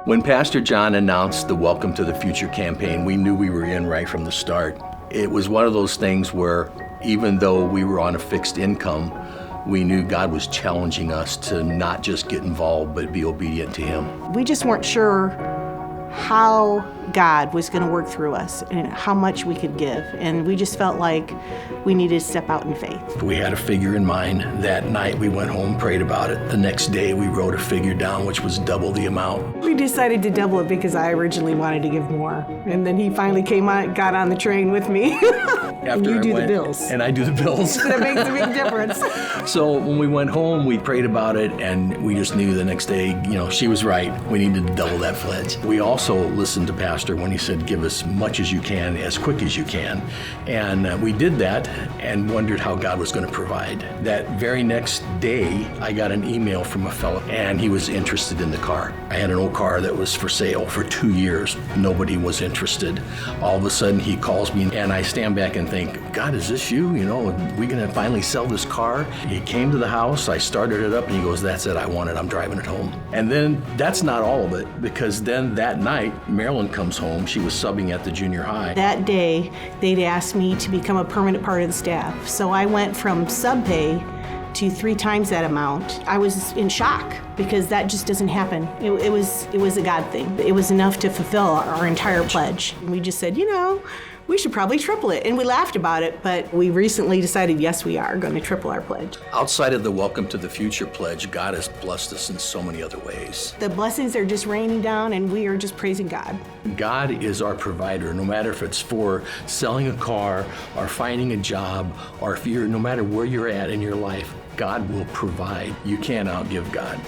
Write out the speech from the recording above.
When Pastor John announced the Welcome to the Future campaign, we knew we were in right from the start. It was one of those things where even though we were on a fixed income, we knew God was challenging us to not just get involved, but be obedient to Him. We just weren't sure how God was going to work through us and how much we could give. And we just felt like we needed to step out in faith. We had a figure in mind. That night we went home, prayed about it. The next day we wrote a figure down, which was double the amount. We decided to double it because I originally wanted to give more. And then he finally got on the train with me. And you do the bills. And I do the bills. That makes a big difference. So when we went home, we prayed about it, and we just knew the next day, she was right. We needed to double that pledge. We also listened to Pastor when he said, give as much as you can, as quick as you can. And we did that and wondered how God was going to provide. That very next day, I got an email from a fellow, and he was interested in the car. I had an old car that was for sale for 2 years. Nobody was interested. All of a sudden, he calls me, and I stand back and think, God, is this you? Are we going to finally sell this car? He came to the house, I started it up, and he goes, that's it, I want it, I'm driving it home. And then that's not all of it, because then that night, Marilyn comes home. She was subbing at the junior high. That day, they'd asked me to become a permanent part of the staff. So I went from sub pay to 3 times that amount. I was in shock because that just doesn't happen. It was a God thing. It was enough to fulfill our entire pledge. And we just said, we should probably triple it. And we laughed about it, but we recently decided, yes, we are going to triple our pledge. Outside of the Welcome to the Future pledge, God has blessed us in so many other ways. The blessings are just raining down, and we are just praising God. God is our provider, no matter if it's for selling a car or finding a job, or no matter where you're at in your life, God will provide. You can't outgive God.